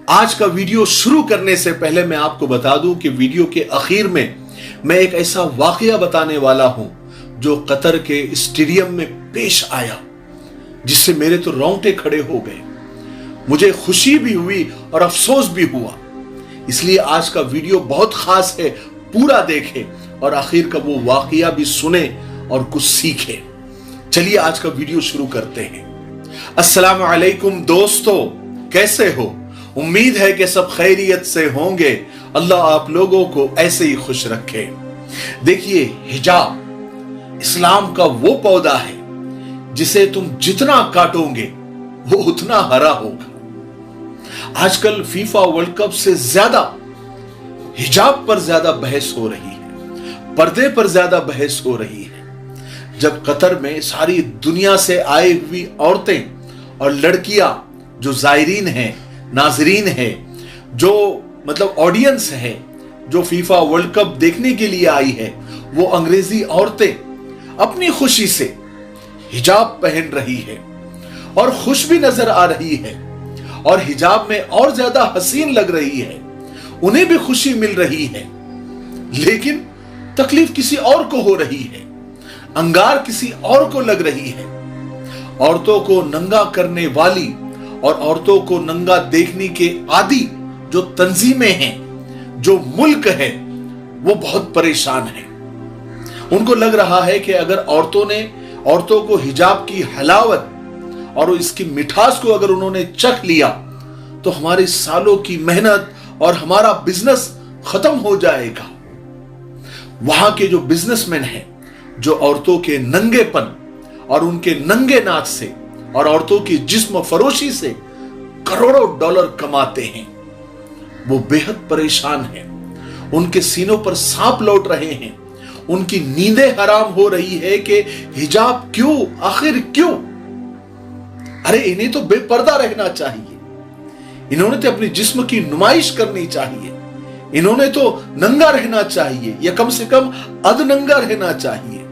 आज का वीडियो शुरू करने से पहले मैं आपको बता दूं कि वीडियो के आखिर में मैं एक ऐसा वाकया बताने वाला हूं जो कतर के स्टेडियम में पेश आया, जिससे मेरे तो रोंगटे खड़े हो गए। मुझे खुशी भी हुई और अफसोस भी हुआ। इसलिए आज का वीडियो बहुत खास है, पूरा देखें और आखिर का वो वाकया भी सुने और कुछ सीखें। चलिए आज का वीडियो शुरू करते हैं। अस्सलाम वालेकुम दोस्तों, कैसे हो? उम्मीद है कि सब खैरियत से होंगे। अल्लाह आप लोगों को ऐसे ही खुश रखे। देखिए, हिजाब इस्लाम का वो पौधा है जिसे तुम जितना काटोगे वो उतना हरा होगा। आजकल फीफा वर्ल्ड कप से ज्यादा हिजाब पर ज्यादा बहस हो रही है, पर्दे पर ज्यादा बहस हो रही है। जब कतर में सारी दुनिया से आई हुई औरतें और लड़कियां जो जायरीन हैं, नाजरीन है, जो मतलब ऑडियंस है, जो फीफा वर्ल्ड कप देखने के लिए आई है, वो अंग्रेजी औरतें अपनी खुशी से हिजाब पहन रही है और खुश भी नजर आ रही है और हिजाब में और ज्यादा हसीन लग रही है। उन्हें भी खुशी मिल रही है, लेकिन तकलीफ किसी और को हो रही है, अंगार किसी और को लग रही है। औरतों को नंगा करने वाली और औरतों को नंगा देखने के आदी जो तंजीमें हैं, जो मुल्क है, वो बहुत परेशान है। उनको लग रहा है कि अगर औरतों को हिजाब की हलावत और इसकी मिठास को अगर उन्होंने चख लिया तो हमारी सालों की मेहनत और हमारा बिजनेस खत्म हो जाएगा। वहां के जो बिजनेसमैन हैं, जो औरतों के नंगेपन और उनके नंगे नाच से और औरतों की जिस्म फरोशी से करोड़ों डॉलर कमाते हैं, वो बेहद परेशान हैं। उनके सीनों पर सांप लौट रहे हैं। उनकी नींदें हराम हो रही है कि हिजाब क्यों, आखिर क्यों? अरे इन्हें तो बेपर्दा रहना चाहिए, इन्होंने तो अपनी जिस्म की नुमाइश करनी चाहिए, इन्होंने तो नंगा रहना चाहिए या कम से कम अधनंगा रहना चाहिए।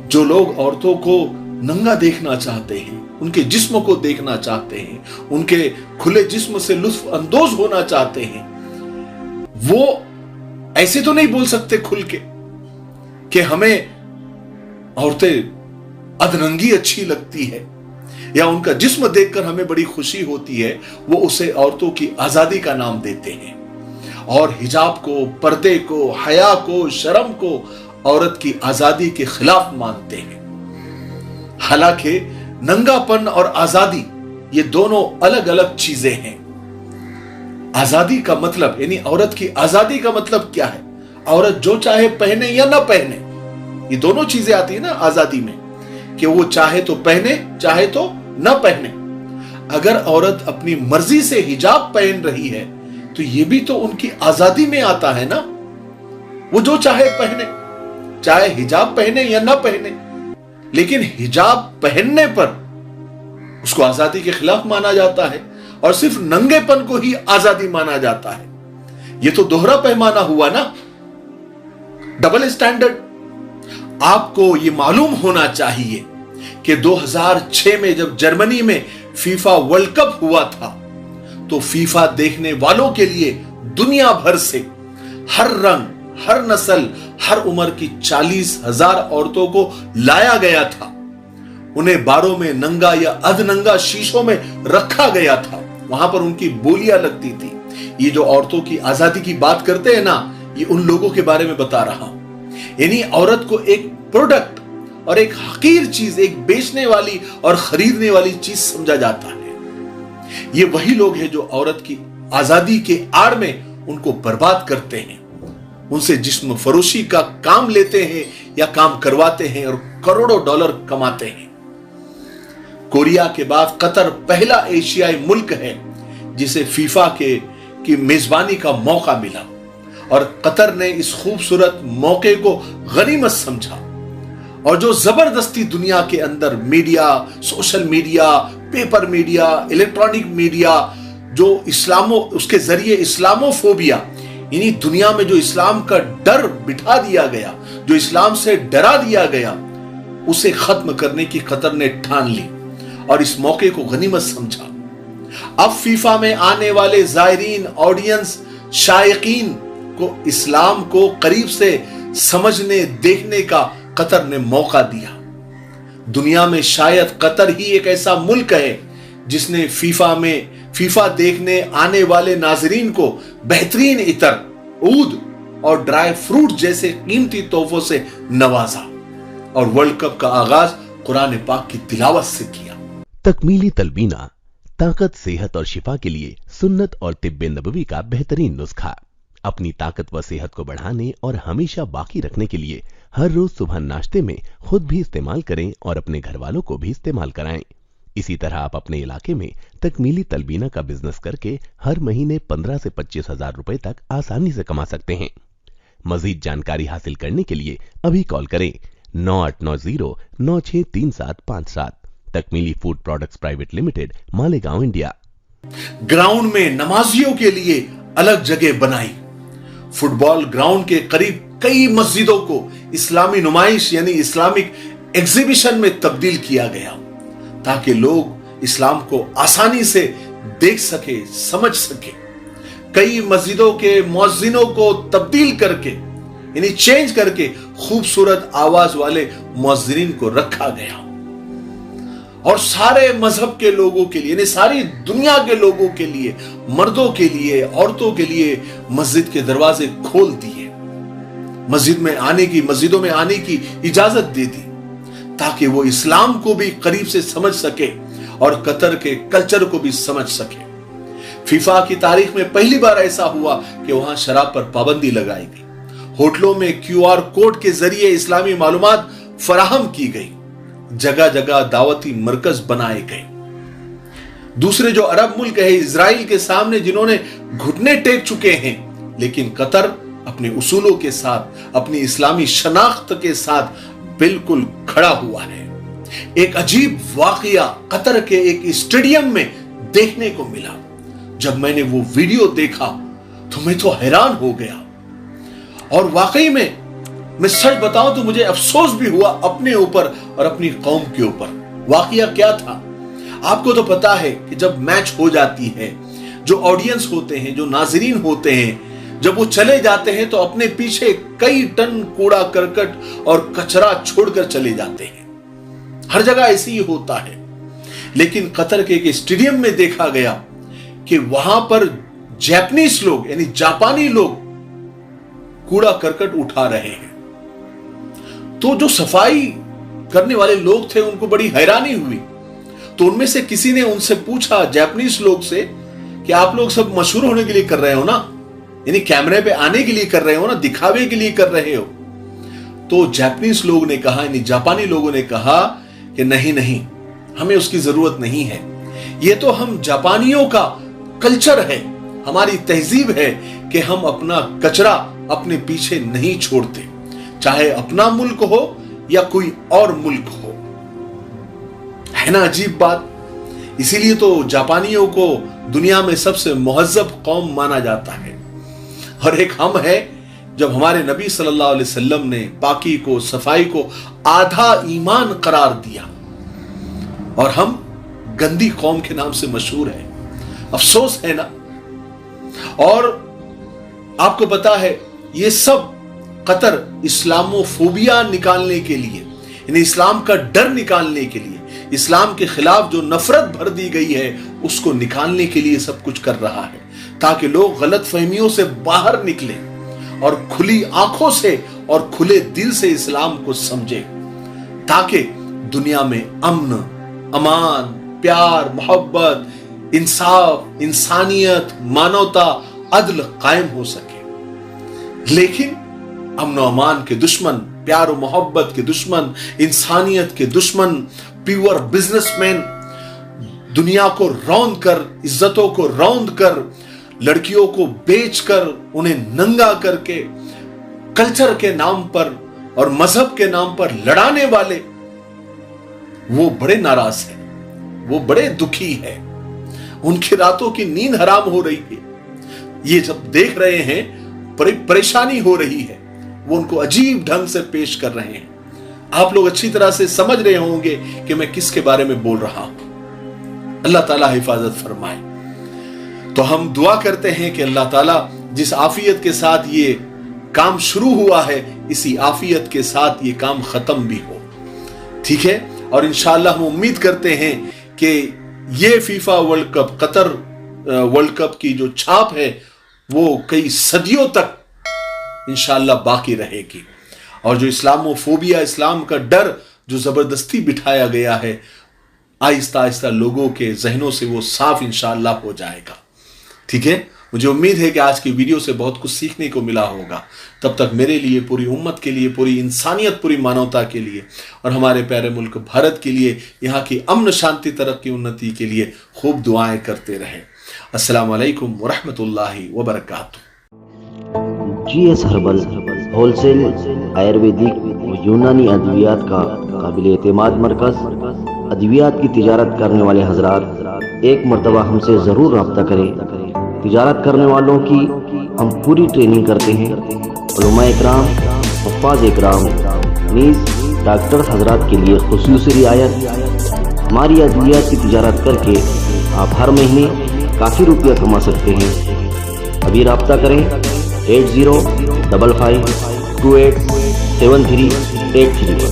जो लोग औरतों को नंगा देखना चाहते हैं, उनके जिस्म को देखना चाहते हैं, उनके खुले जिस्म से लुत्फ अंदोज होना चाहते हैं, वो ऐसे तो नहीं बोल सकते खुल के कि हमें औरतें अधनंगी अच्छी लगती है या उनका जिस्म देखकर हमें बड़ी खुशी होती है। वो उसे औरतों की आजादी का नाम देते हैं और हिजाब को, पर्दे को, हया को, शर्म को औरत की आजादी के खिलाफ मानते हैं। हालांकि नंगापन और आजादी ये दोनों अलग अलग चीजें हैं। आजादी का मतलब यानी औरत की आजादी का मतलब क्या है? औरत जो चाहे पहने या ना पहने, ये दोनों चीजें आती है ना आजादी में, कि वो चाहे तो पहने, चाहे तो ना पहने। अगर औरत अपनी मर्जी से हिजाब पहन रही है तो ये भी तो उनकी आजादी में आता है ना। वो जो चाहे पहने, चाहे हिजाब पहने या ना पहने, लेकिन हिजाब पहनने पर उसको आजादी के खिलाफ माना जाता है और सिर्फ नंगेपन को ही आजादी माना जाता है। ये तो दोहरा पैमाना हुआ ना, डबल स्टैंडर्ड। आपको ये मालूम होना चाहिए कि 2006 में जब जर्मनी में फीफा वर्ल्ड कप हुआ था तो फीफा देखने वालों के लिए दुनिया भर से हर रंग, हर नस्ल, हर उम्र की 40,000 औरतों को लाया गया था। उन्हें बारों में नंगा या अधनंगा शीशों में रखा गया था। वहां पर उनकी बोलियां लगती थी। ये जो औरतों की आजादी की बात करते हैं ना, ये उन लोगों के बारे में बता रहा हूं। यानी औरत को एक प्रोडक्ट और एक हकीर चीज, एक बेचने वाली और खरीदने वाली चीज समझा जाता है। ये वही लोग हैं जो औरत की आजादी के आड़ में उनको बर्बाद करते हैं, उनसे जिस्म फरोशी का काम लेते हैं या काम करवाते हैं और करोड़ों डॉलर कमाते हैं। कोरिया के बाद कतर पहला एशियाई मुल्क है जिसे फीफा की मेजबानी का मौका मिला और कतर ने इस खूबसूरत मौके को गनीमत समझा और जो जबरदस्ती दुनिया के अंदर media, social media, paper media, electronic media, जो उसके जरिए इस्लामोफोबिया, यानी दुनिया में जो इस्लाम का डर बिठा दिया गया, जो इस्लाम से डरा दिया गया, उसे खत्म करने की कतर ने ठान ली और इस मौके को गनीमत समझा। अब फीफा में आने वाले जायरीन, ऑडियंस, शायकीन को इस्लाम को करीब से समझने देखने का कतर ने मौका दिया। दुनिया में शायद कतर ही एक ऐसा मुल्क है जिसने फीफा देखने आने वाले नाजरीन को बेहतरीन इतर, ऊद और ड्राई फ्रूट जैसे कीमती तोहफों से नवाजा और वर्ल्ड कप का आगाज कुरान पाक की तिलावत से किया। तकमीली तलबीना, ताकत, सेहत और शिफा के लिए सुन्नत और तिब्बे नबवी का बेहतरीन नुस्खा। अपनी ताकत व सेहत को बढ़ाने और हमेशा बाकी रखने के लिए हर रोज सुबह नाश्ते में खुद भी इस्तेमाल करें और अपने घर वालों को भी इस्तेमाल कराएं। इसी तरह आप अपने इलाके में तकमीली तलबीना का बिजनेस करके हर महीने 15 से 25 हजार रुपए तक आसानी से कमा सकते हैं। मजीद जानकारी हासिल करने के लिए अभी कॉल करें 9890963757। Takmeeli food products private limited, Malegaon, India. Ground में नमाजियों के लिए अलग जगह बनाई। फुटबॉल ग्राउंड के करीब कई मस्जिदों को इस्लामी नुमाइश यानी इस्लामिक एग्जीबिशन में तब्दील किया गया ताकि लोग इस्लाम को आसानी से देख सके, समझ सके। कई मस्जिदों के मुअज्जिनों को तब्दील करके यानी चेंज करके खूबसूरत आवाज वाले मुअज्जिनीन को रखा गया और सारे मजहब के लोगों के लिए यानी सारी दुनिया के लोगों के लिए, मर्दों के लिए, औरतों के लिए मस्जिद के दरवाजे खोल दिए। मस्जिदों में आने की इजाजत दे दी ताकि वो इस्लाम को भी करीब से समझ सके और कतर के कल्चर को भी समझ सके। फीफा की तारीख में पहली बार ऐसा हुआ कि वहां शराब पर पाबंदी लगाई गई। होटलों में QR कोड के जरिए इस्लामी मालूमात फराहम की गई। जगह जगह दावती मरकज बनाए गए। दूसरे जो अरब मुल्क है इजराइल के सामने जिन्होंने घुटने टेक चुके हैं, लेकिन कतर अपने उसूलों के साथ, अपनी इस्लामी शनाख्त के साथ बिल्कुल खड़ा हुआ है। एक अजीब वाकया कतर के एक स्टेडियम में देखने को मिला। जब मैंने वो वीडियो देखा तो मैं तो हैरान हो गया और वाकई में मैं सच बताऊं तो मुझे अफसोस भी हुआ अपने ऊपर और अपनी कौम के ऊपर। वाकया क्या था आपको तो पता है कि जब मैच हो जाती है, जो ऑडियंस होते हैं, जो नाजरीन होते हैं, जब वो चले जाते हैं तो अपने पीछे कई टन कूड़ा करकट और कचरा छोड़कर चले जाते हैं। हर जगह ऐसे ही होता है। लेकिन कतर के एक स्टेडियम में देखा गया कि वहां पर जापानीज लोग यानी जापानी लोग कूड़ा करकट उठा रहे हैं। तो जो सफाई करने वाले लोग थे उनको बड़ी हैरानी हुई। तो उनमें से किसी ने उनसे पूछा, जापानीज लोग से, कि आप लोग सब मशहूर होने के लिए कर रहे हो ना, यानी कैमरे पे आने के लिए कर रहे हो ना, दिखावे के लिए कर रहे हो? तो जापानीज लोग ने कहा, यानी जापानी लोगों ने कहा कि नहीं नहीं, हमें उसकी जरूरत नहीं है। ये तो हम जापानियों का कल्चर है, हमारी तहजीब है कि हम अपना कचरा अपने पीछे नहीं छोड़ते, चाहे अपना मुल्क हो या कोई और मुल्क हो। है ना अजीब बात। इसीलिए तो जापानियों को दुनिया में सबसे मुहज्जब कौम माना जाता है। और एक हम है, जब हमारे नबी सल्लल्लाहु अलैहि वसल्लम ने पाकी को, सफाई को आधा ईमान करार दिया और हम गंदी कौम के नाम से मशहूर है। अफसोस है ना। और आपको पता है ये सब कतर इस्लामोफोबिया निकालने के लिए, यानी इस्लाम का डर निकालने के लिए, इस्लाम के खिलाफ जो नफरत भर दी गई है उसको निकालने के लिए सब कुछ कर रहा है, ताकि लोग गलत फहमियों से बाहर निकले और खुली आंखों से और खुले दिल से इस्लाम को समझे, ताकि दुनिया में अमन, अमान, प्यार, मोहब्बत, इंसाफ, इंसानियत, मानवता, अदल कायम हो सके। लेकिन अमन और अमान के दुश्मन, प्यार और मोहब्बत के दुश्मन, इंसानियत के दुश्मन, प्योर बिजनेसमैन दुनिया को रौंद कर, इज्जतों को रौंद कर, लड़कियों को बेचकर, उन्हें नंगा करके, कल्चर के नाम पर और मजहब के नाम पर लड़ाने वाले, वो बड़े नाराज हैं, वो बड़े दुखी हैं, उनकी रातों की नींद हराम हो रही है। ये जब देख रहे हैं, परेशानी हो रही है, वो उनको अजीब ढंग से पेश कर रहे हैं। आप लोग अच्छी तरह से समझ रहे होंगे कि मैं किसके बारे में बोल रहा हूं। اللہ تعالیٰ حفاظت فرمائے۔ تو ہم دعا کرتے ہیں کہ اللہ تعالیٰ جس عافیت کے ساتھ یہ کام شروع ہوا ہے اسی عافیت کے ساتھ یہ کام ختم بھی ہو، ٹھیک ہے؟ اور انشاءاللہ ہم امید کرتے ہیں کہ یہ فیفا ورلڈ کپ، قطر ورلڈ کپ کی جو چھاپ ہے وہ کئی صدیوں تک انشاءاللہ باقی رہے گی، اور جو اسلام و فوبیا، اسلام کا ڈر جو زبردستی بٹھایا گیا ہے، آہستہ آہستہ لوگوں کے ذہنوں سے وہ صاف انشاءاللہ ہو جائے گا، ٹھیک ہے؟ مجھے امید ہے کہ آج کی ویڈیو سے بہت کچھ سیکھنے کو ملا ہوگا۔ تب تک میرے لیے، پوری امت کے لیے، پوری انسانیت، پوری مانوتا کے لیے اور ہمارے پیارے ملک بھارت کے لیے، یہاں کی امن، شانتی، ترقی، انتی کے لیے خوب دعائیں کرتے رہیں۔ السلام علیکم ورحمۃ اللہ وبرکاتہ۔ G S herbal wholesale Ayurvedic و یونانی ادویات کا قابل اعتماد مرکز۔ ادویات کی تجارت کرنے والے حضرات ایک مرتبہ ہم سے ضرور رابطہ کریں۔ تجارت کرنے والوں کی ہم پوری ٹریننگ کرتے ہیں۔ علماء اکرام، حفاظ اکرام، نیز ڈاکٹر حضرات کے لیے خصوصی رعایت۔ ہماری ادویات کی تجارت کر کے آپ ہر مہینے کافی روپیہ کما سکتے ہیں۔ ابھی رابطہ کریں 8055287383 پر۔